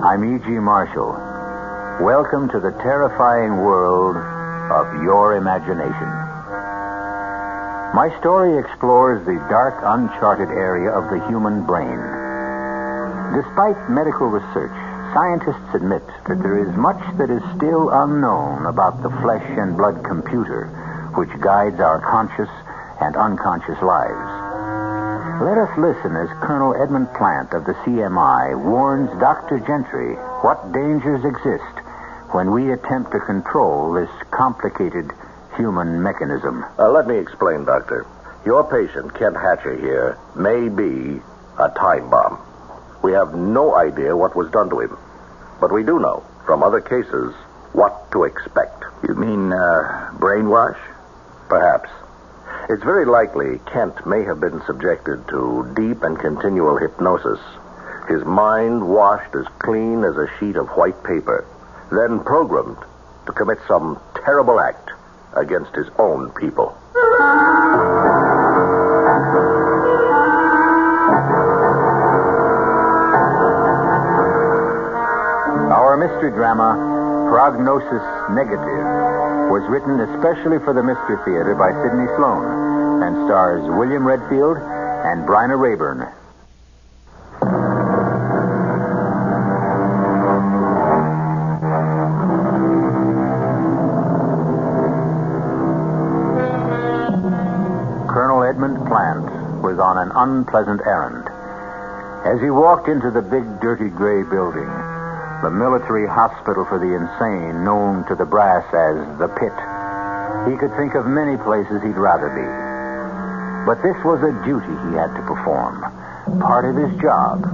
I'm E.G. Marshall. Welcome to the terrifying world of your imagination. My story explores the dark, uncharted area of the human brain. Despite medical research, scientists admit that there is much that is still unknown about the flesh and blood computer which guides our conscious and unconscious lives. Let us listen as Colonel Edmund Plant of the CMI warns Dr. Gentry what dangers exist when we attempt to control this complicated human mechanism. Let me explain, Doctor. Your patient, Kent Hatcher here, may be a time bomb. We have no idea what was done to him. But we do know, from other cases, what to expect. You mean, brainwash? Perhaps. It's very likely Kent may have been subjected to deep and continual hypnosis. His mind washed as clean as a sheet of white paper, then programmed to commit some terrible act against his own people. Our mystery drama, Prognosis Negative, was written especially for the Mystery Theater by Sidney Sloan and stars William Redfield and Bryna Rayburn. Colonel Edmund Plant was on an unpleasant errand. As he walked into the big, dirty gray building, the military hospital for the insane, known to the brass as the Pit, he could think of many places he'd rather be. But this was a duty he had to perform, part of his job,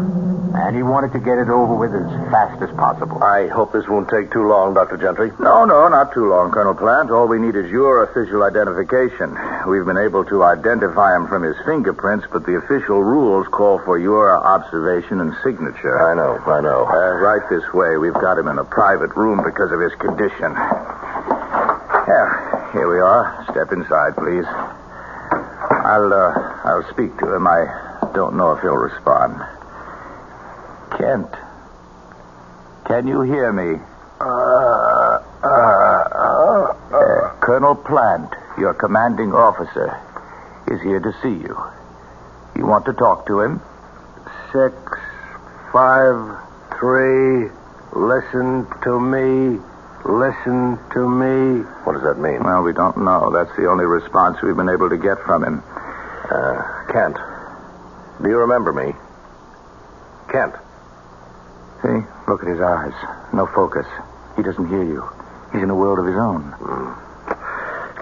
and he wanted to get it over with as fast as possible. I hope this won't take too long, Dr. Gentry. No, not too long, Colonel Plant. All we need is your official identification. We've been able to identify him from his fingerprints, but the official rules call for your observation and signature. I know. Right this way. We've got him in a private room because of his condition. Yeah, here we are. Step inside, please. I'll speak to him. I don't know if he'll respond. Kent, can you hear me? Colonel Plant, your commanding officer, is here to see you. You want to talk to him? 6, 5, 3, listen to me. Listen to me. What does that mean? Well, we don't know. That's the only response we've been able to get from him. Kent, do you remember me? Kent. See? Look at his eyes. No focus. He doesn't hear you. He's in a world of his own.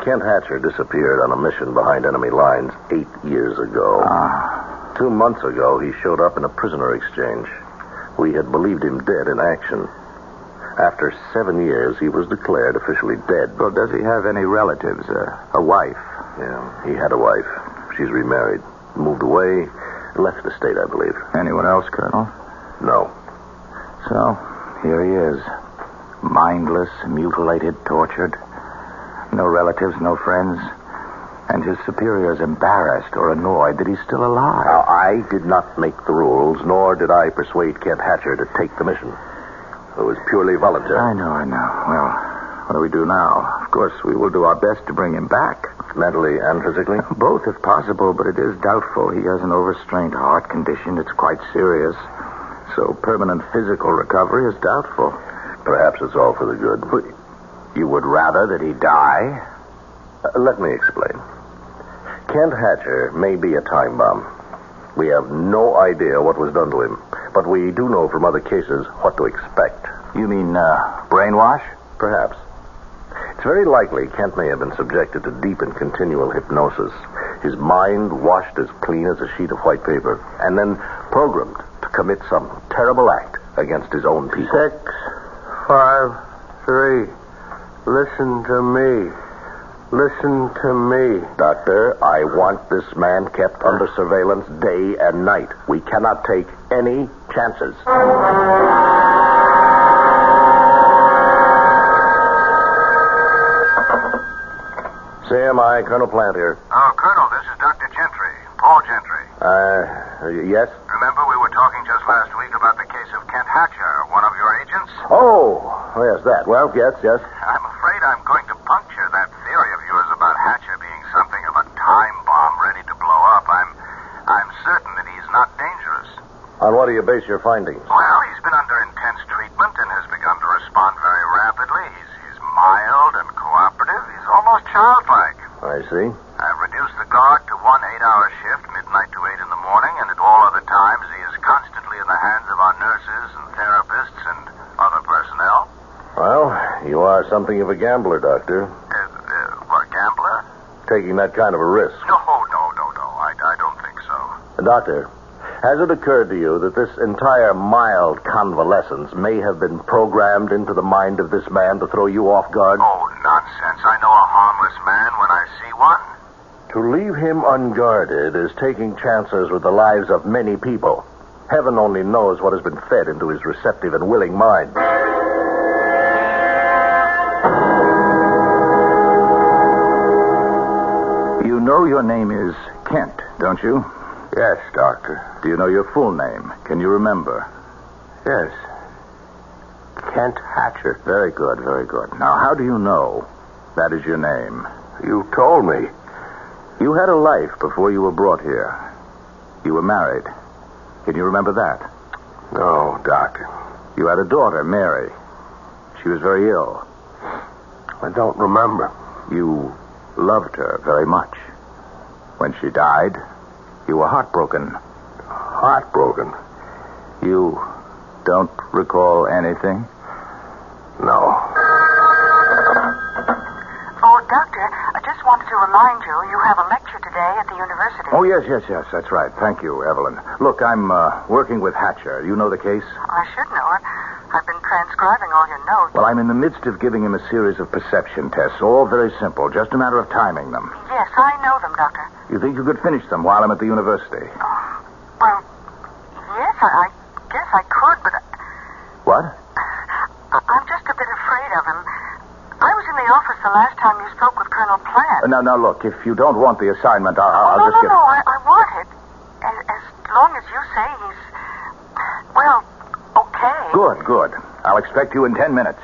Kent Hatcher disappeared on a mission behind enemy lines 8 years ago. 2 months ago, he showed up in a prisoner exchange. We had believed him dead in action. After 7 years, he was declared officially dead. Well, does he have any relatives? A wife? Yeah, he had a wife. She's remarried. Moved away. Left the state, I believe. Anyone else, Colonel? No. So, here he is. Mindless, mutilated, tortured. No relatives, no friends. And his superiors embarrassed or annoyed that he's still alive. Now, I did not make the rules, nor did I persuade Kent Hatcher to take the mission. It was purely voluntary. I know. Well, what do we do now? Of course, we will do our best to bring him back. Mentally and physically? Both, if possible, but it is doubtful. He has an overstrained heart condition. It's quite serious. So permanent physical recovery is doubtful. Perhaps it's all for the good. But you would rather that he die? Let me explain. Kent Hatcher may be a time bomb. We have no idea what was done to him, but we do know from other cases what to expect. You mean, brainwash? Perhaps. It's very likely Kent may have been subjected to deep and continual hypnosis. His mind washed as clean as a sheet of white paper, and then programmed to commit some terrible act against his own people. 6, 5, 3, listen to me. Listen to me. Doctor, I want this man kept under surveillance day and night. We cannot take any chances. CMI, Colonel Plant here. Oh, Colonel, this is Dr. Gentry. Paul Gentry. Yes? Remember we were talking just last week about the case of Kent Hatcher, one of your Oh, yes, that. Well, yes. I'm afraid I'm going to puncture that theory of yours about Hatcher being something of a time bomb ready to blow up. I'm certain that he's not dangerous. On what do you base your findings? Well, he's been under intense treatment and has begun to respond very rapidly. He's mild and cooperative. He's almost childlike. I see. I've reduced the guard to 1 8-hour shift, midnight to 8 in the morning, and at all other times he is constantly in the hands of our nurses and therapists and other personnel. Well, you are something of a gambler, Doctor. What, gambler? Taking that kind of a risk. No. I don't think so. Doctor, has it occurred to you that this entire mild convalescence may have been programmed into the mind of this man to throw you off guard? Oh, nonsense. I know a harmless man when I see one. To leave him unguarded is taking chances with the lives of many people. Heaven only knows what has been fed into his receptive and willing mind. You know your name is Kent, don't you? Yes, Doctor. Do you know your full name? Can you remember? Yes. Kent Hatcher. Very good, very good. Now, how do you know that is your name? You told me. You had a life before you were brought here. You were married. Can you remember that? No, Doctor. You had a daughter, Mary. She was very ill. I don't remember. You loved her very much. When she died, you were heartbroken. Heartbroken? You don't recall anything? No. Oh, Doctor, I just wanted to remind you, you have a lecture today at the university. Oh, yes, that's right. Thank you, Evelyn. Look, I'm working with Hatcher. You know the case? I should know it. I've been transcribing all your notes. Well, I'm in the midst of giving him a series of perception tests, all very simple, just a matter of timing them. Yes, I know them, Doctor. You think you could finish them while I'm at the university? Well, yes, I guess I could, but What? I'm just a bit afraid of him. I was in the office the last time you spoke with Colonel Platt. Now, look, if you don't want the assignment, I'll No, just get... No, I want it. As long as you say he's, well, okay. Good. I'll expect you in 10 minutes.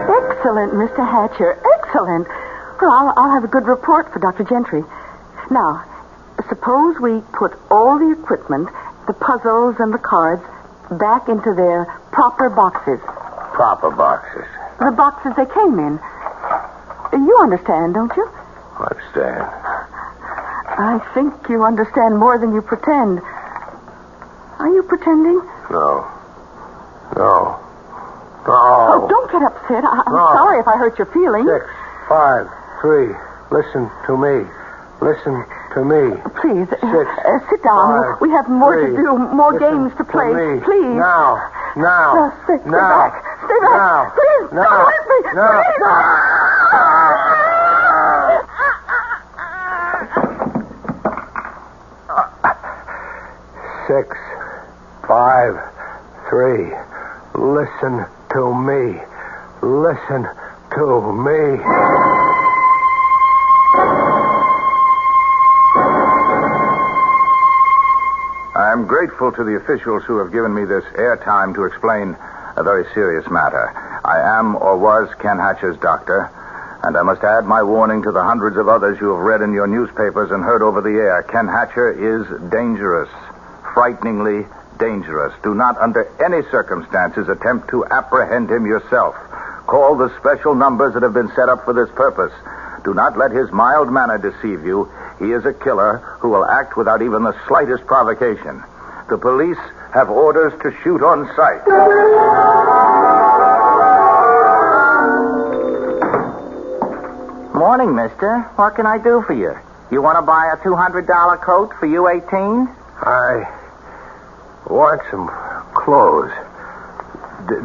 Excellent, Mr. Hatcher. Excellent. Well, I'll have a good report for Dr. Gentry. Now, suppose we put all the equipment, the puzzles and the cards, back into their proper boxes. Proper boxes. The boxes they came in. You understand, don't you? Understand. I think you understand more than you pretend. Are you pretending? No. Oh, don't get upset. I'm sorry if I hurt your feelings. 6, 5, 3. Listen to me. Listen to me. Please, 6, sit down. 5, We have more 3. to do, more Listen games to play. me. Please. Now. Stay back. Stay back. Now. Please, Now. don't hurt me. Now. Please. 6, 5, 3. Listen to me. Listen to me. I'm grateful to the officials who have given me this airtime to explain a very serious matter. I am, or was, Ken Hatcher's doctor, and I must add my warning to the hundreds of others you have read in your newspapers and heard over the air. Ken Hatcher is dangerous, frighteningly dangerous. Do not, under any circumstances, attempt to apprehend him yourself. Call the special numbers that have been set up for this purpose. Do not let his mild manner deceive you. He is a killer who will act without even the slightest provocation. The police have orders to shoot on sight. Morning, mister. What can I do for you? You want to buy a $200 coat for you 18? I want some clothes.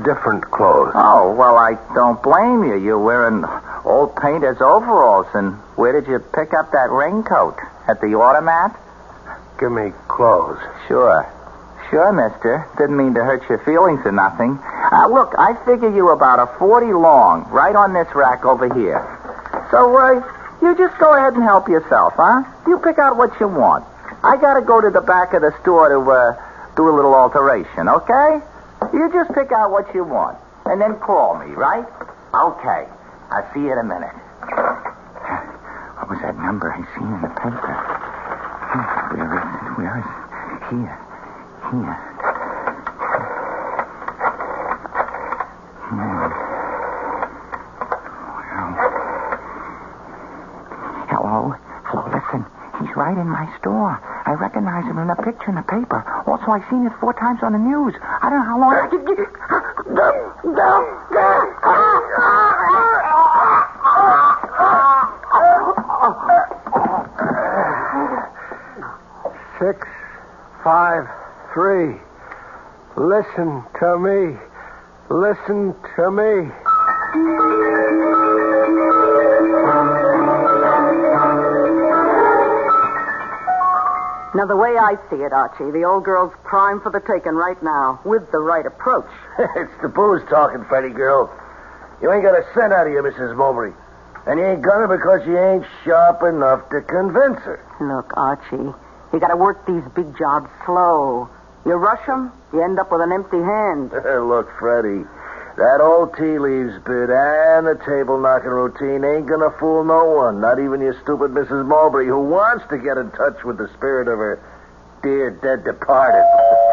Different clothes. Oh, well, I don't blame you. You're wearing old painter's overalls. And where did you pick up that raincoat? At the automat? Give me clothes. Sure, mister. Didn't mean to hurt your feelings or nothing. Look, I figure you about a 40 long, right on this rack over here. So, you just go ahead and help yourself, huh? You pick out what you want. I got to go to the back of the store to do a little alteration, okay? You just pick out what you want, and then call me, right? Okay. I'll see you in a minute. What was that number I seen in the paper? Where is it? Here. Hello, listen. He's right in my store. I recognize him in a picture in the paper. Also, I've seen it 4 times on the news. I don't know how long I can get... 6, 5, 3. Listen to me. Listen to me. Now, the way I see it, Archie, the old girl's prime for the taking right now, with the right approach. It's the booze talking, Freddie girl. You ain't got a cent out of you, Mrs. Mowbray. And you ain't gonna because you ain't sharp enough to convince her. Look, Archie, you got to work these big jobs slow. You rush them, you end up with an empty hand. Look, Freddie, that old tea leaves bit and the table knocking routine ain't gonna fool no one, not even your stupid Mrs. Mowbray, who wants to get in touch with the spirit of her dear dead departed.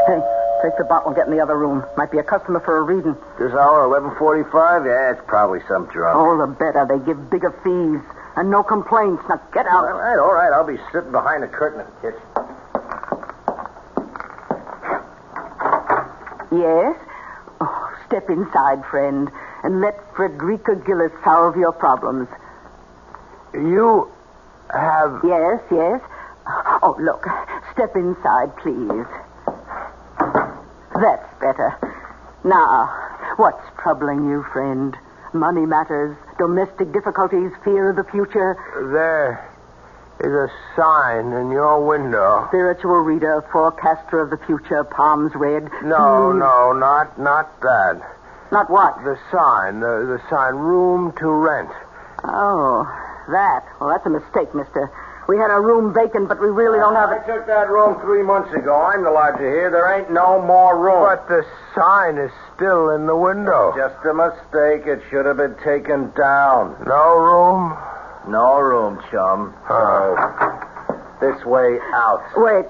Hey, take the bottle and get in the other room. Might be a customer for a reading. This hour, 11:45? Yeah, it's probably some drunk. Oh, the better. They give bigger fees. And no complaints. Now get out. All right. I'll be sitting behind the curtain in the kitchen. Yes? Oh, step inside, friend, and let Frederica Gillis solve your problems. You have... Yes. Oh, look. Step inside, please. That's better. Now, what's troubling you, friend? Money matters, domestic difficulties, fear of the future. There is a sign in your window. Spiritual reader, forecaster of the future, palms red. No, not that. Not what? The sign, the sign, room to rent. Oh, that. Well, that's a mistake, mister. We had a room vacant, but we really don't have it. I took that room 3 months ago. I'm the lodger here. There ain't no more room. But the sign is still in the window. Just a mistake. It should have been taken down. No room? No room, chum. So, this way out. Wait.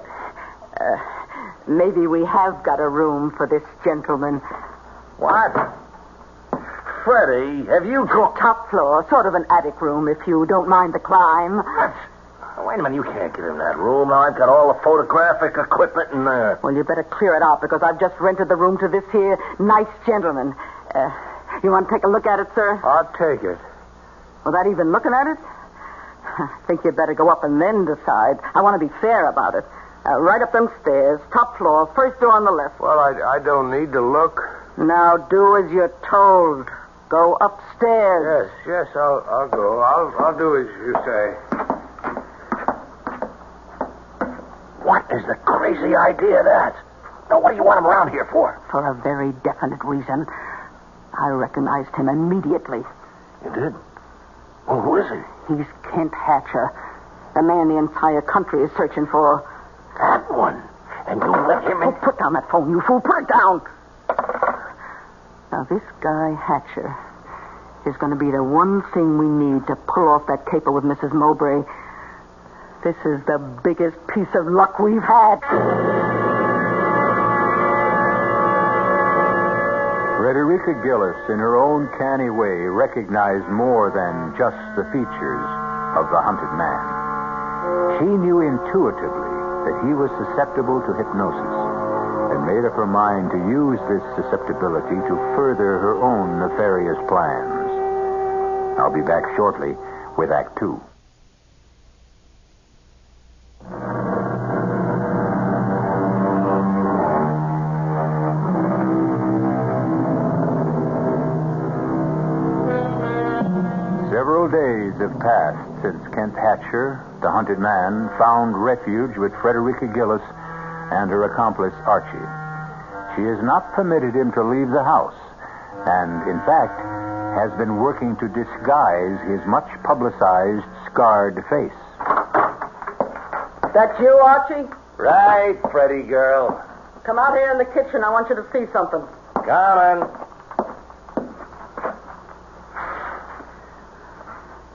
Maybe we have got a room for this gentleman. What? Freddie, have you got... Top floor, sort of an attic room, if you don't mind the climb. Wait a minute, you can't give him that room. Now, I've got all the photographic equipment in there. Well, you better clear it out, because I've just rented the room to this here nice gentleman. You want to take a look at it, sir? I'll take it. Without even looking at it? I think you'd better go up and then decide. I want to be fair about it. Right up them stairs, top floor, first door on the left. Well, I don't need to look. Now do as you're told. Go upstairs. Yes, I'll go. I'll do as you say. What is the crazy idea of that? Now, what do you want him around here for? For a very definite reason. I recognized him immediately. You did? Well, who is he? He's Kent Hatcher, the man the entire country is searching for. That one? And you let him in? Oh, put down that phone, you fool. Put it down. Now, this guy, Hatcher, is going to be the one thing we need to pull off that caper with Mrs. Mowbray. This is the biggest piece of luck we've had. Frederica Gillis, in her own canny way, recognized more than just the features of the hunted man. She knew intuitively that he was susceptible to hypnosis and made up her mind to use this susceptibility to further her own nefarious plans. I'll be back shortly with Act 2. Several days have passed since Kent Hatcher, the hunted man, found refuge with Frederica Gillis and her accomplice, Archie. She has not permitted him to leave the house, and, in fact, has been working to disguise his much-publicized, scarred face. That you, Archie? Right, Freddy girl. Come out here in the kitchen. I want you to see something. Coming.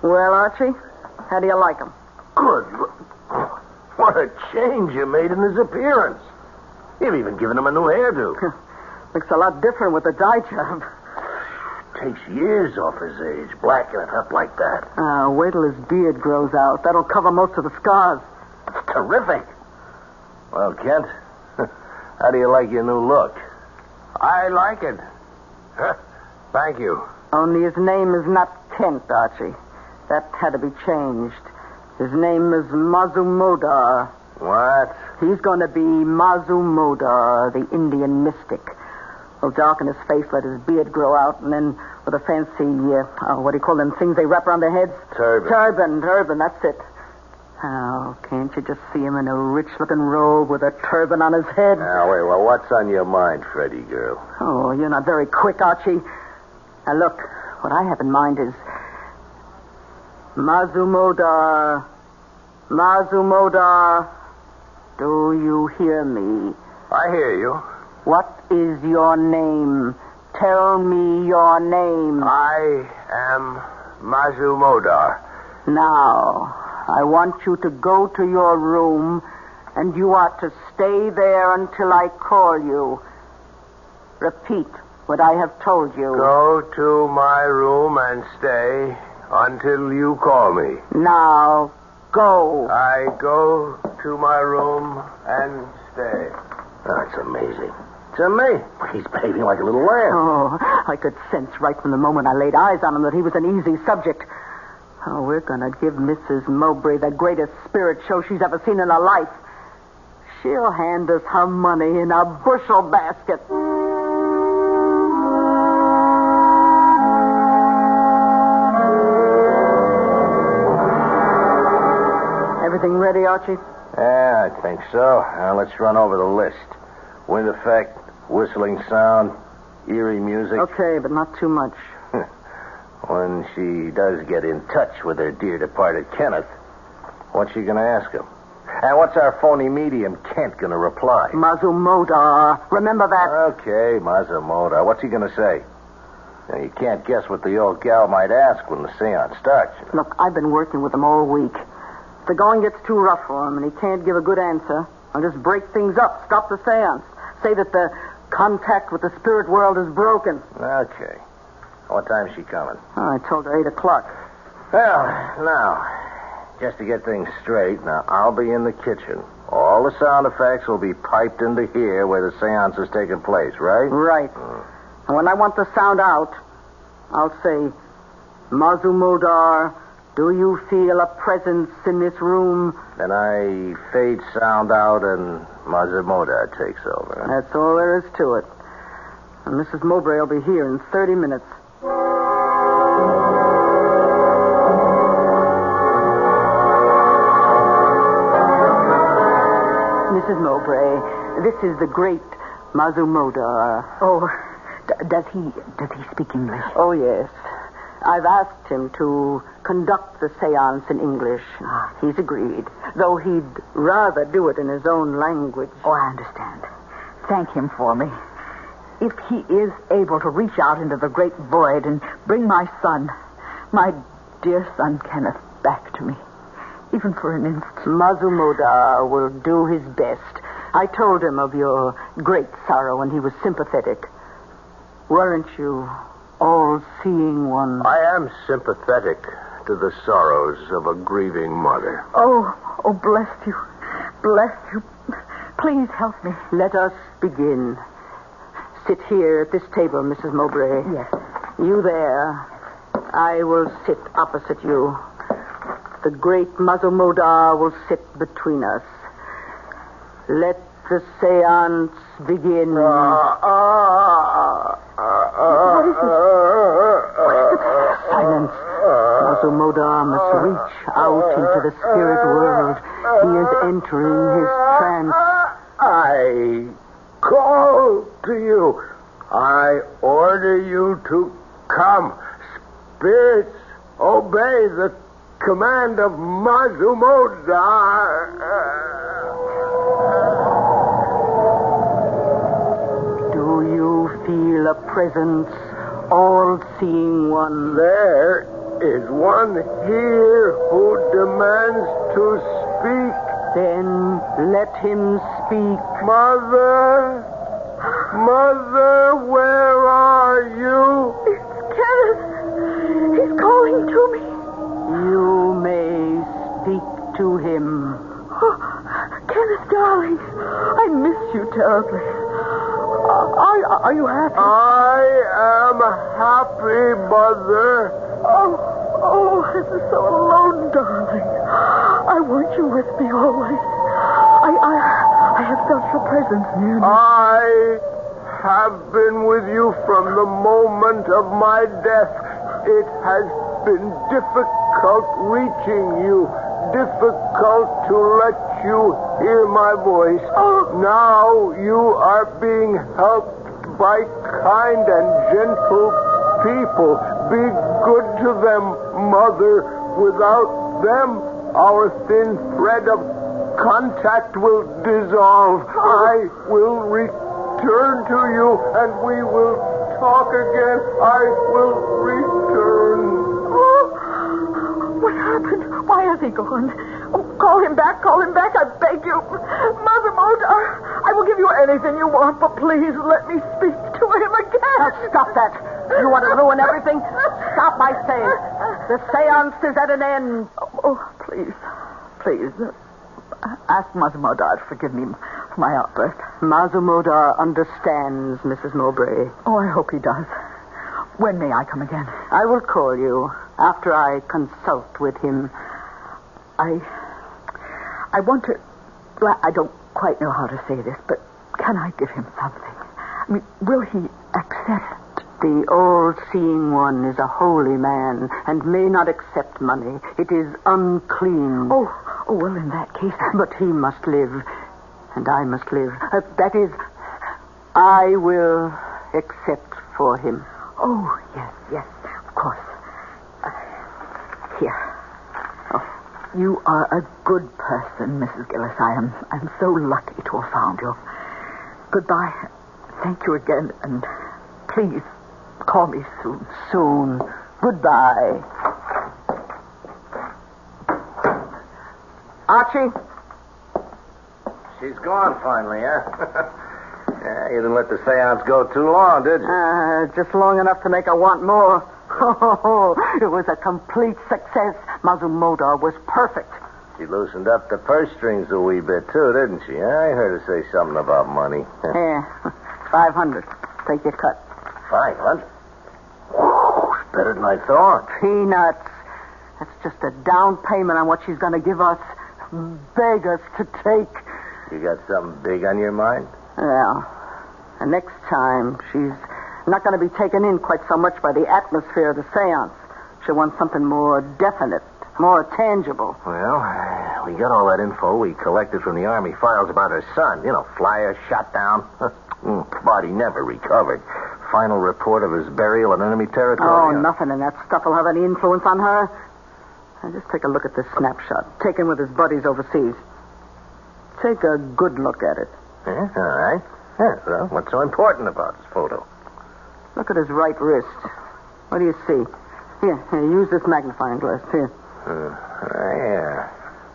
Well, Archie, how do you like him? Good. What a change you made in his appearance. You've even given him a new hairdo. Looks a lot different with the dye job. Takes years off his age, blacking it up like that. Wait till his beard grows out. That'll cover most of the scars. It's terrific. Well, Kent, how do you like your new look? I like it. Thank you. Only his name is not Kent, Archie. That had to be changed. His name is Mazumodar. What? He's going to be Mazumodar, the Indian mystic. He'll darken his face, let his beard grow out, and then with a fancy, what do you call them things they wrap around their heads? Turban. Turban, that's it. Oh, can't you just see him in a rich-looking robe with a turban on his head? Now, wait, well, what's on your mind, Freddy girl? Oh, you're not very quick, Archie. Now, look, what I have in mind is Mazumodar. Mazumodar, do you hear me? I hear you. What is your name? Tell me your name. I am Mazumodar. Now, I want you to go to your room, and you are to stay there until I call you. Repeat what I have told you. Go to my room and stay until you call me. Now, go. I go to my room and stay. That's amazing. To me, he's behaving like a little lamb. Oh, I could sense right from the moment I laid eyes on him that he was an easy subject. Oh, we're going to give Mrs. Mowbray the greatest spirit show she's ever seen in her life. She'll hand us her money in a bushel basket. Everything ready, Archie? Yeah, I think so. Now, let's run over the list. Wind effect, whistling sound, eerie music. Okay, but not too much. When she does get in touch with her dear departed Kenneth, what's she going to ask him? And what's our phony medium Kent going to reply? Mazumodar. Remember that? Okay, Mazumodar. What's he going to say? Now, you can't guess what the old gal might ask when the seance starts. Look, I've been working with him all week. If the going gets too rough for him and he can't give a good answer, I'll just break things up, stop the seance. Say that the contact with the spirit world is broken. Okay. What time's she coming? Oh, I told her 8 o'clock. Well, now, just to get things straight, now, I'll be in the kitchen. All the sound effects will be piped into here where the seance is taking place, right? Right. And when I want the sound out, I'll say, Mazumodar, do you feel a presence in this room? Then I fade sound out and Mazumodar takes over. That's all there is to it. And Mrs. Mowbray will be here in 30 minutes. Mrs. Mowbray, this is the great Mazumodar. Oh, does he speak English? Oh, yes. I've asked him to conduct the seance in English. He's agreed, though he'd rather do it in his own language. Oh, I understand. Thank him for me. If he is able to reach out into the great void and bring my son, my dear son Kenneth, back to me, even for an instant. Mazumodar will do his best. I told him of your great sorrow, and he was sympathetic. Weren't you all-seeing one? I am sympathetic to the sorrows of a grieving mother. Oh, bless you. Bless you. Please help me. Let us begin. Sit here at this table, Mrs. Mowbray. Yes. You there. I will sit opposite you. The great Mazumodar will sit between us. Let the seance begin. What is it? Silence. Mazumodar must reach out into the spirit world. He is entering his trance. I call to you. I order you to come. Spirits, obey the command of Mazumodar. reveal a presence, all-seeing one. There is one here who demands to speak. Then let him speak. Mother! Mother, where are you? It's Kenneth. He's calling to me. You may speak to him. Oh, Kenneth, darling, I miss you terribly. Are you happy? I am happy, Mother. Oh, I'm so alone, darling. I want you with me always. I have felt your presence near me. I have been with you from the moment of my death. It has been difficult reaching you, difficult to let you hear my voice. Now you are being helped by kind and gentle people. Be good to them, Mother. Without them, our thin thread of contact will dissolve. I will return to you, and we will talk again. I will return. Oh, what happened? Why has he gone? Oh, call him back, I beg you. Mother Modar, I will give you anything you want, but please let me speak to him again. Now, stop that. You want to ruin everything? Stop, I say. The seance is at an end. Oh, please. Ask Mother Modar to forgive me for my outburst. Mazumodar understands, Mrs. Mowbray. Oh, I hope he does. When may I come again? I will call you after I consult with him. I want to... Well, I don't quite know how to say this, but can I give him something? I mean, will he accept? The all-seeing one is a holy man and may not accept money. It is unclean. Oh, well, in that case... But he must live, and I must live. That is, I will accept for him. Oh, yes, of course. Here. Oh, you are a good person, Mrs. Gillis. I'm so lucky to have found you. Goodbye. Thank you again, and please call me soon. Soon. Goodbye. Archie? She's gone finally, huh? Yeah, you didn't let the seance go too long, did you? Just long enough to make her want more. It was a complete success. Mazumodar was perfect. She loosened up the purse strings a wee bit, too, didn't she? I heard her say something about money. Here, 500. Take your cut. 500? Whew, it's better than I thought. Peanuts. That's just a down payment on what she's going to give us. Beg us to take. You got something big on your mind? Well, the next time, she's not going to be taken in quite so much by the atmosphere of the seance. She wants something more definite, more tangible. Well, we got all that info we collected from the Army files about her son. You know, flyer shot down. Body never recovered. Final report of his burial in enemy territory. Oh, nothing in that stuff will have any influence on her. Now, just take a look at this snapshot, taken with his buddies overseas. Take a good look at it. Yeah, all right. Yeah, well, what's so important about this photo? Look at his right wrist. What do you see? Here, use this magnifying glass. Here. Yeah.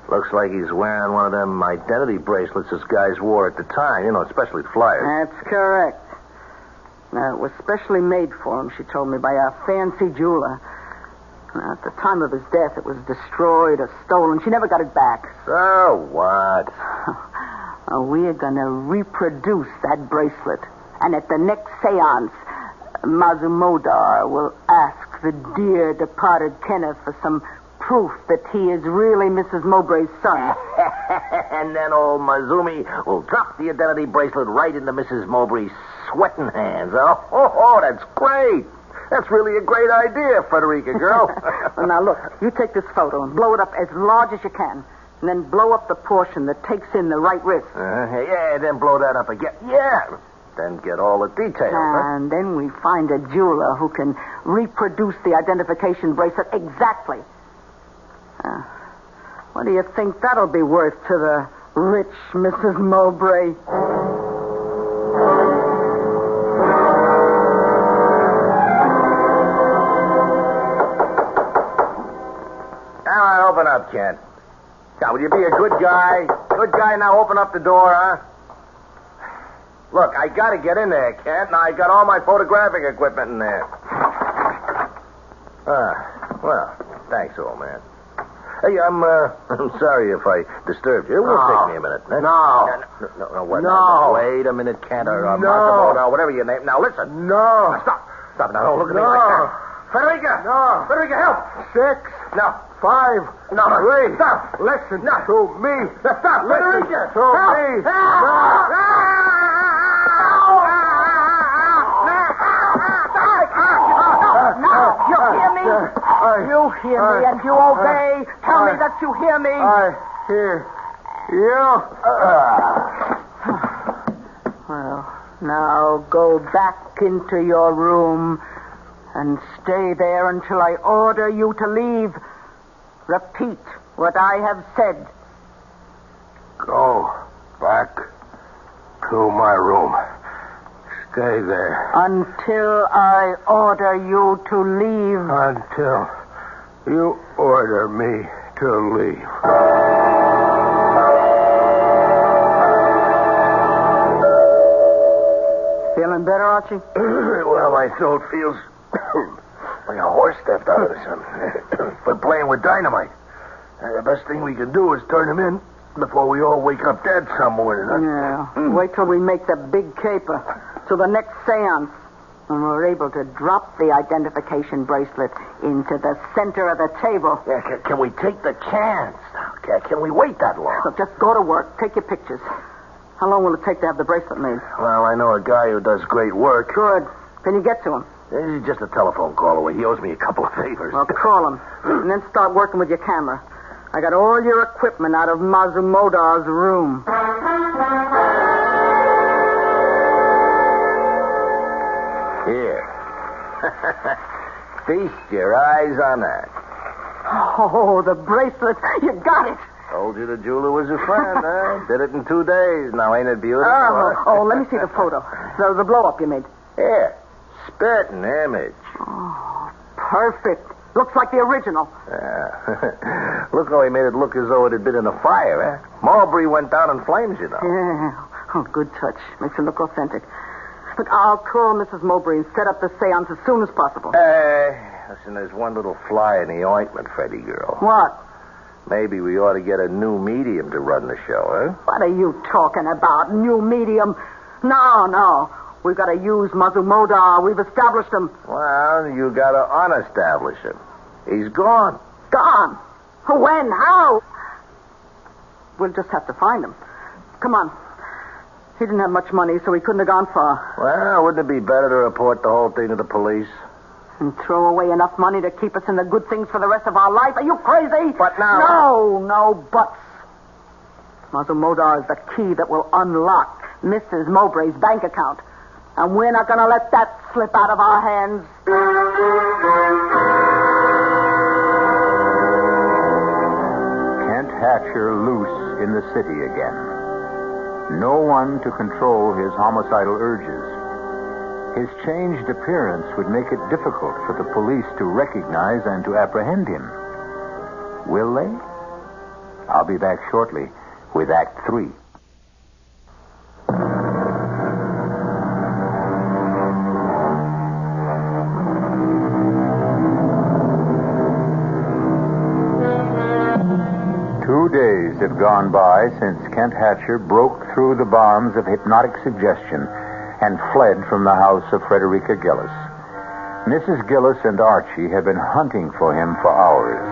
Looks like he's wearing one of them identity bracelets this guys wore at the time, you know, especially the flyers. That's correct. Now, it was specially made for him, she told me, by a fancy jeweler. Now, at the time of his death, it was destroyed or stolen. She never got it back. So what? We are going to reproduce that bracelet. And at the next seance, Mazumodar will ask the dear departed Kenneth for some proof that he is really Mrs. Mowbray's son. And then old Mazumi will drop the identity bracelet right into Mrs. Mowbray's sweating hands. Oh, that's great. That's really a great idea, Frederica girl. Well, now, look, you take this photo and blow it up as large as you can. And then blow up the portion that takes in the right wrist. Yeah, then blow that up again. Yeah. Then get all the details. And then we find a jeweler who can reproduce the identification bracelet exactly. What do you think that'll be worth to the rich Mrs. Mowbray? open up, Kent. Now, will you be a good guy? Good guy, now open up the door, huh? Look, I gotta get in there, Kent. Now, I got all my photographic equipment in there. Well, thanks, old man. Hey, I'm sorry if I disturbed you. It will take me a minute. No. No, what? No. Wait a minute, Kent, or No. Macabre, whatever your name. Now, listen. No. Stop. Now, don't look at me No. like that. Federica! No. Federica, help! 6, No. 5, No. 3. Stop. Listen No. to me. Stop. Listen Federica! to Help. me. Help. Now, you hear me? You hear me and you obey. Tell me that you hear me. I hear you. Well, now go back into your room and stay there until I order you to leave. Repeat what I have said. Go back to my room. Stay there. Until I order you to leave. Until you order me to leave. Feeling better, Archie? Well, my throat feels like a horse stepped out of something. But playing with dynamite. The best thing we can do is turn him in before we all wake up dead some morning. Yeah. Wait till we make the big caper. Till the next seance. And we're able to drop the identification bracelet into the center of the table. Yeah, can we take the chance? Can we wait that long? So just go to work. Take your pictures. How long will it take to have the bracelet made? Well, I know a guy who does great work. Good. Can you get to him? He's just a telephone call away. He owes me a couple of favors. Well, call him. And then start working with your camera. I got all your equipment out of Mazumodar's room. Here. Feast your eyes on that. Oh, the bracelet. You got it. Told you the jeweler was a friend, huh? Did it in 2 days. Now, ain't it beautiful? Oh, let me see the photo. The blow-up you made. Here. Spit an image. Oh, perfect. Looks like the original. Yeah. Look how he made it look as though it had been in a fire, eh? Marbury went down in flames, you know. Yeah. Oh, good touch. Makes it look authentic. Look, I'll call Mrs. Mowbray and set up the seance as soon as possible. Listen, there's one little fly in the ointment, Freddie girl. What? Maybe we ought to get a new medium to run the show, huh? What are you talking about? New medium? No. We've got to use Mazumodar. We've established him. Well, you got to unestablish him. He's gone. Gone? When? How? We'll just have to find him. Come on. He didn't have much money, so he couldn't have gone far. Well, wouldn't it be better to report the whole thing to the police? And throw away enough money to keep us in the good things for the rest of our life? Are you crazy? But now... No buts. Mazumodar is the key that will unlock Mrs. Mowbray's bank account. And we're not going to let that slip out of our hands. Kent Hatcher loose in the city again. No one to control his homicidal urges. His changed appearance would make it difficult for the police to recognize and to apprehend him. Will they? I'll be back shortly with Act 3. Days have gone by since Kent Hatcher broke through the bonds of hypnotic suggestion and fled from the house of Frederica Gillis. Mrs. Gillis and Archie have been hunting for him for hours.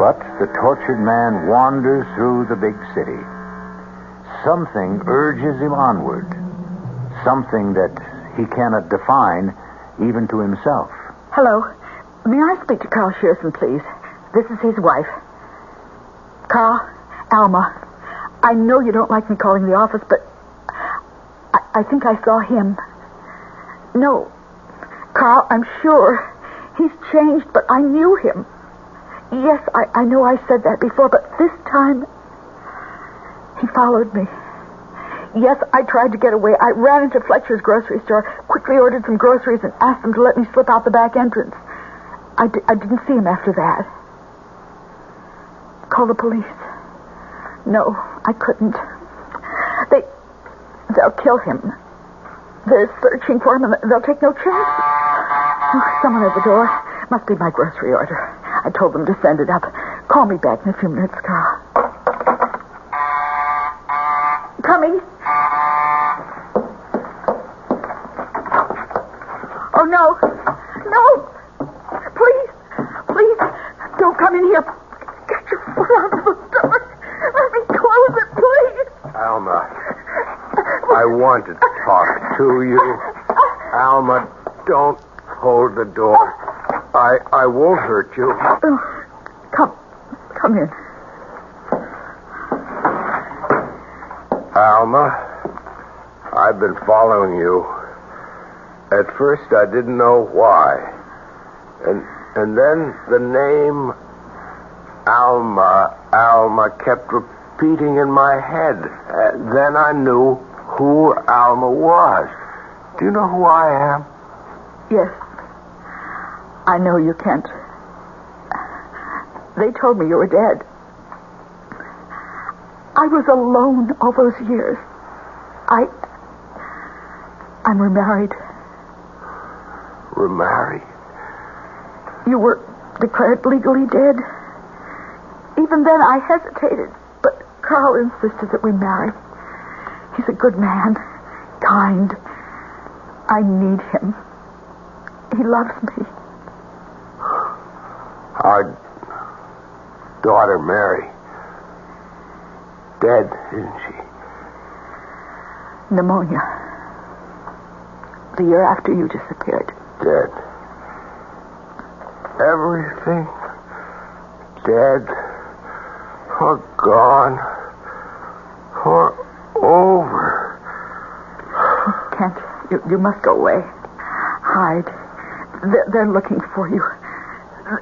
But the tortured man wanders through the big city. Something urges him onward. Something that he cannot define even to himself. Hello. May I speak to Carl Shearson, please? This is his wife. Carl, Alma, I know you don't like me calling the office, but I think I saw him. No, Carl, I'm sure. He's changed, but I knew him. Yes, I know I said that before, but this time he followed me. Yes, I tried to get away. I ran into Fletcher's grocery store, quickly ordered some groceries, and asked them to let me slip out the back entrance. I didn't see him after that. Call the police. No, I couldn't. They'll kill him. They're searching for him, and they'll take no chance. Oh, someone at the door. Must be my grocery order. I told them to send it up. Call me back in a few minutes, Carl. Coming. Oh, no. No. Please. Don't come in here. Get your foot out of the door. Let me close it, please. Alma, I want to talk to you. Alma, don't hold the door. I won't hurt you. Come in. Alma, I've been following you. At first, I didn't know why. And then the name Alma kept repeating in my head. Then I knew who Alma was. Do you know who I am? Yes. I know you can't. They told me you were dead. I was alone all those years. I'm remarried. Remarried? You were declared legally dead. Even then I hesitated, but Carl insisted that we marry. He's a good man, kind. I need him. He loves me. Our daughter, Mary, dead, isn't she? Pneumonia. The year after you disappeared. Dead. Everything dead, or gone, or over. Kent, you must go away. Hide. They're looking for you.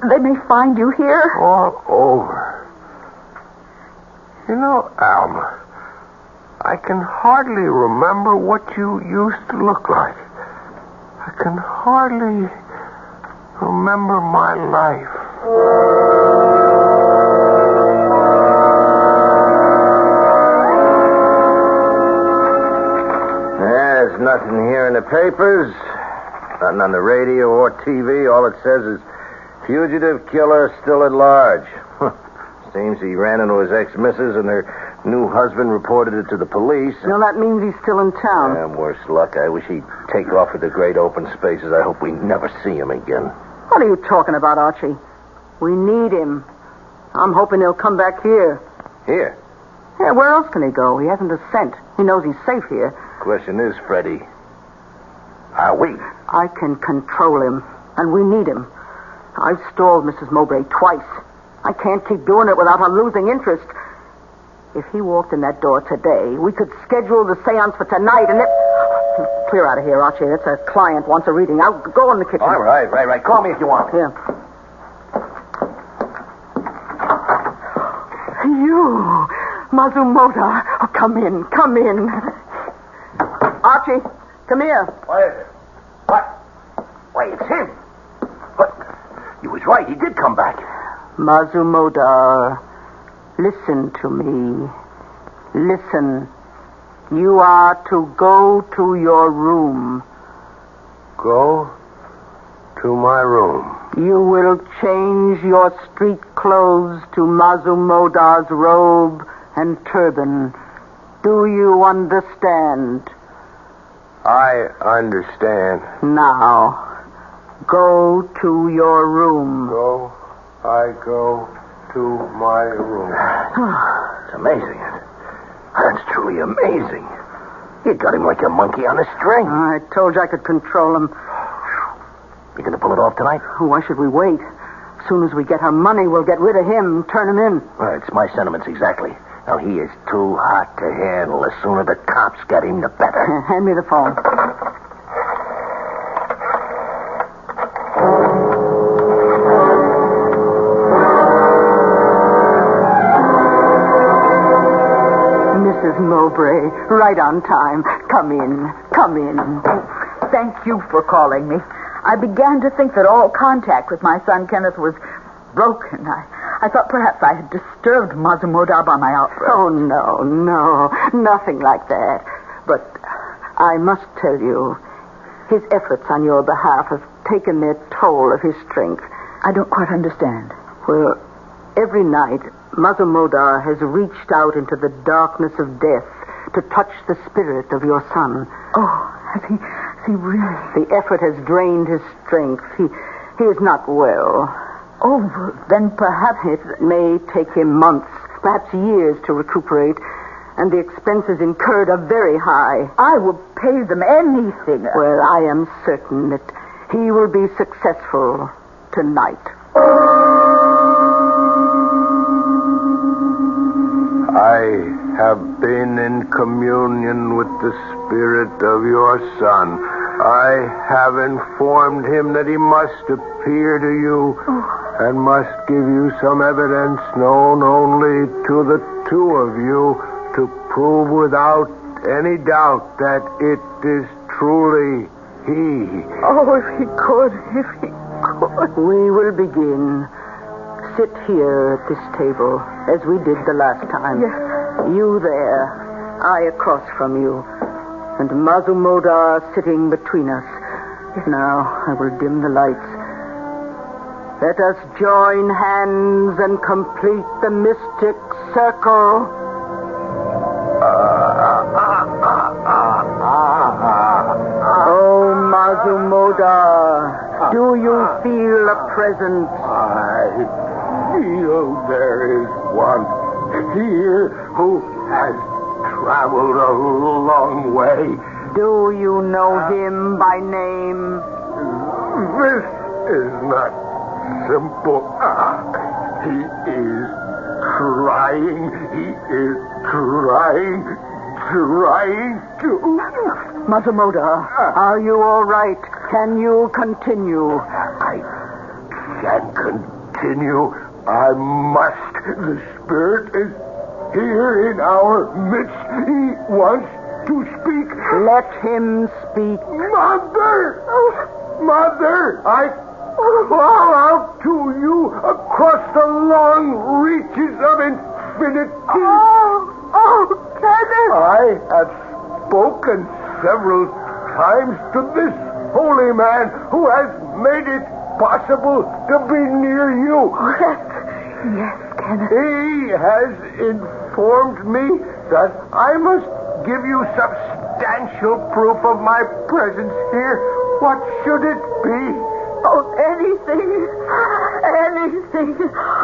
They may find you here. All over. You know, Alma, I can hardly remember what you used to look like. I can hardly remember my life. There's nothing here in the papers. Nothing on the radio or TV. All it says is, fugitive killer still at large. Seems he ran into his ex-missus and her new husband reported it to the police. No, that means he's still in town. And worse luck. I wish he'd take off with the great open spaces. I hope we never see him again. What are you talking about, Archie? We need him. I'm hoping he'll come back here. Here? Yeah, where else can he go? He hasn't a cent. He knows he's safe here. Question is, Freddie, are we? I can control him, and we need him. I've stalled Mrs. Mowbray twice. I can't keep doing it without her losing interest. If he walked in that door today, we could schedule the seance for tonight, and then... Clear out of here, Archie. It's a client wants a reading. I'll go in the kitchen. All right. Call me if you want. Yeah. You, Mazumoda. Oh, come in. Archie, come here. What is it? What? Why, it's him. What? You was right. He did come back. Mazumoda, listen to me. Listen. You are to go to your room. Go to my room. You will change your street clothes to Mazumoda's robe and turban. Do you understand? I understand. Now, go to your room. I go to my room. It's amazing. That's truly amazing. You got him like a monkey on a string. I told you I could control him. You gonna pull it off tonight? Why should we wait? As soon as we get our money, we'll get rid of him, turn him in. Well, it's my sentiments exactly. Now, he is too hot to handle. The sooner the cops get him, the better. Hand me the phone. Mrs. Mowbray, right on time. Come in. Thank you for calling me. I began to think that all contact with my son Kenneth was broken. I thought perhaps I had disturbed Mazumoda by my outburst. Oh, no, nothing like that. But I must tell you, his efforts on your behalf have taken their toll of his strength. I don't quite understand. Well, every night, Mazumoda has reached out into the darkness of death to touch the spirit of your son. Oh, has he really? The effort has drained his strength. He is not well. Oh, then perhaps it may take him months, perhaps years to recuperate, and the expenses incurred are very high. I will pay them anything. Well, I am certain that he will be successful tonight. I have been in communion with the spirit of your son. I have informed him that he must appear to you and must give you some evidence known only to the two of you to prove without any doubt that it is truly he. Oh, if he could. We will begin. Sit here at this table, as we did the last time. Yes. You there, I across from you, and Mazumoda sitting between us. Now, I will dim the lights. Let us join hands and complete the mystic circle. Oh, Mazumoda, do you feel a presence? I feel there is one here who has traveled a long way. Do you know him by name? This is not simple. He is trying. He is trying to... Mazumoda, are you all right? Can you continue? I can't continue. I must. The spirit is here in our midst. He wants to speak. Let him speak. Mother! Mother! I call out to you across the long reaches of infinity. Oh, Kenneth! I have spoken several times to this holy man who has made it possible to be near you. Yes, Kenneth. He has informed me that I must give you substantial proof of my presence here. What should it be? Oh, anything.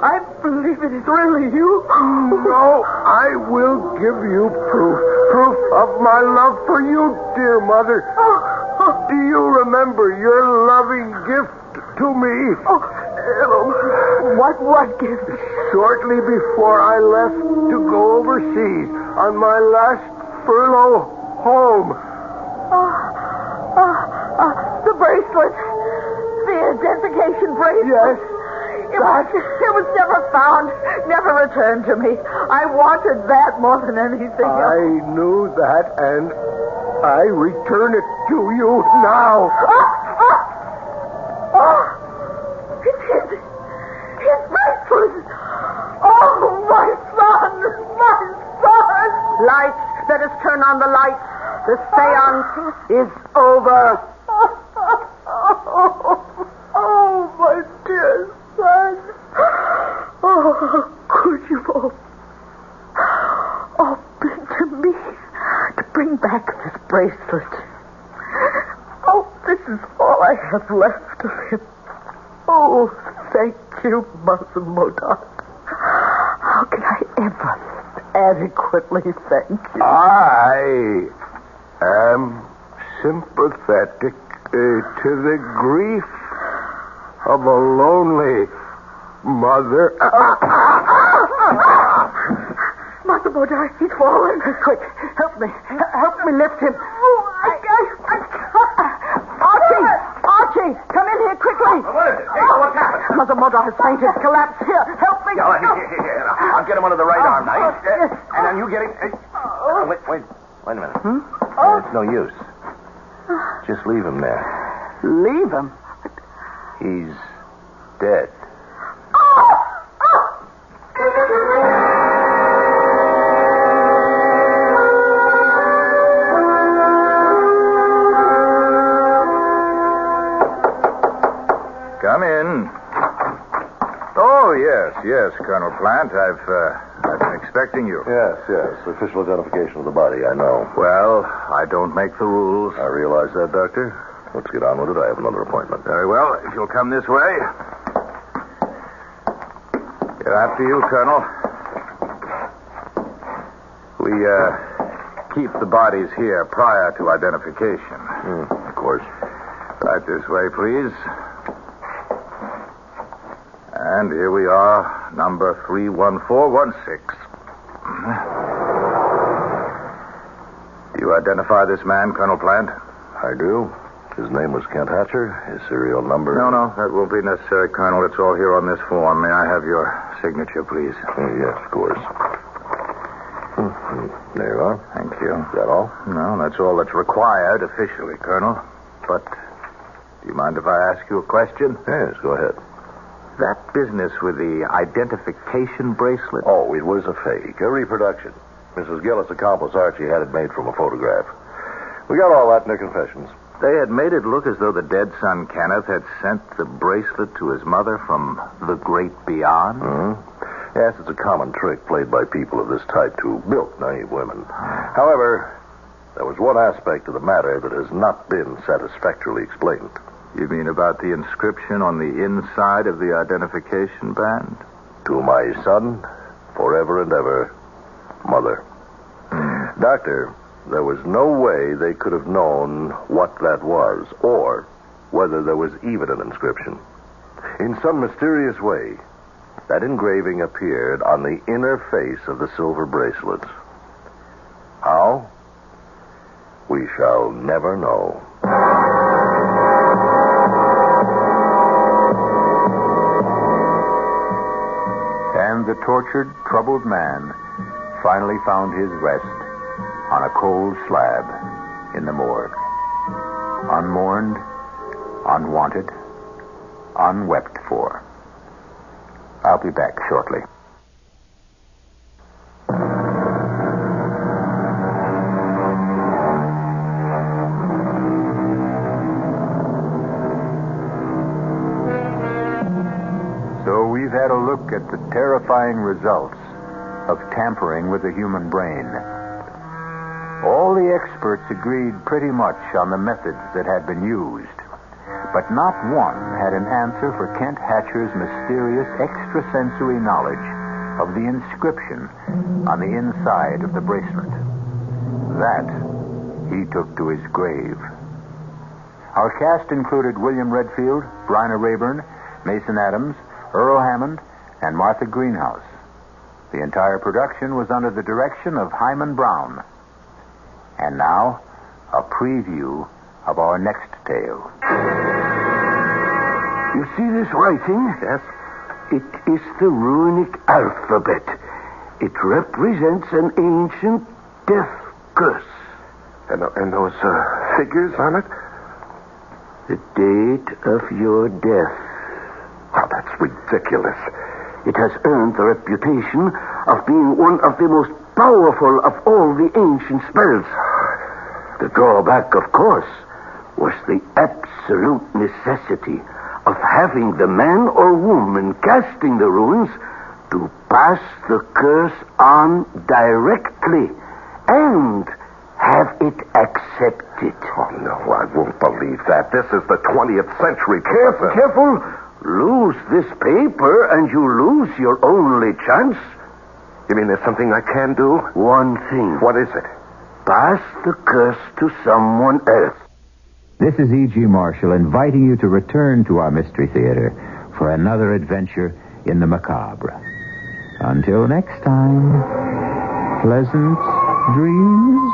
I believe it is really you. No, I will give you proof. Proof of my love for you, dear mother. Do you remember your loving gift to me? What gift? Shortly before I left to go overseas on my last furlough home. The bracelet. The identification bracelet. Yes. It was never found, never returned to me. I wanted that more than anything else. I knew that, and I return it to you now. It's his bracelet. Oh, my son. Lights, let us turn on the lights. The seance is over. Oh, my dear son. Oh, could you all been to me to bring back this bracelet? Oh, this is all I have left of him. Oh, thank you, Mazumoda. How can I ever adequately thank you? I am sympathetic to the grief of a lonely mother. Mazumoda, he's fallen. Quick, help me lift him. Archie, come in here quickly. What is it? Hey, what's happened? Mazumoda has fainted, collapsed. Here, help me. Here. I'll get him under the right arm now. Yes. And then you get him... Wait a minute. It's no use. Just leave him there. Leave him? He's dead. Yes, Colonel Plant. I've been expecting you. Yes. Official identification of the body, I know. Well, I don't make the rules. I realize that, Doctor. Let's get on with it. I have another appointment. Very well. If you'll come this way. Here, after you, Colonel. We, keep the bodies here prior to identification. Of course. Right this way, please. And here we are, number 31416. Do you identify this man, Colonel Plant? I do. His name was Kent Hatcher. His serial number... No, that won't be necessary, Colonel. It's all here on this form. May I have your signature, please? Yes, of course. There you are. Thank you. Is that all? No, that's all that's required officially, Colonel. But do you mind if I ask you a question? Yes, go ahead. That business with the identification bracelet? Oh, it was a fake, a reproduction. Mrs. Gillis' accomplice, Archie, had it made from a photograph. We got all that in their confessions. They had made it look as though the dead son, Kenneth, had sent the bracelet to his mother from the great beyond? Mm-hmm. Yes, it's a common trick played by people of this type to bilk naive women. However, there was one aspect of the matter that has not been satisfactorily explained. You mean about the inscription on the inside of the identification band? To my son, forever and ever, Mother. Doctor, there was no way they could have known what that was, or whether there was even an inscription. In some mysterious way, that engraving appeared on the inner face of the silver bracelets. How? We shall never know. And the tortured, troubled man finally found his rest on a cold slab in the morgue. Unmourned, unwanted, unwept for. I'll be back shortly. So we've had a look at the terrifying results of tampering with the human brain. All the experts agreed pretty much on the methods that had been used, but not one had an answer for Kent Hatcher's mysterious extrasensory knowledge of the inscription on the inside of the bracelet. That he took to his grave. Our cast included William Redfield, Bryna Rayburn, Mason Adams, Earl Hammond, and Martha Greenhouse. The entire production was under the direction of Hyman Brown. And now, a preview of our next tale. You see this writing? Yes. It is the runic alphabet. It represents an ancient death curse. And those figures on it? The date of your death. Oh, that's ridiculous. It has earned the reputation of being one of the most powerful of all the ancient spells. The drawback, of course, was the absolute necessity of having the man or woman casting the runes to pass the curse on directly and have it accepted. Oh, no, I won't believe that. This is the 20th century. Careful. Lose this paper and you lose your only chance. You mean there's something I can do? One thing. What is it? Pass the curse to someone else. This is E.G. Marshall inviting you to return to our Mystery Theater for another adventure in the macabre. Until next time, pleasant dreams.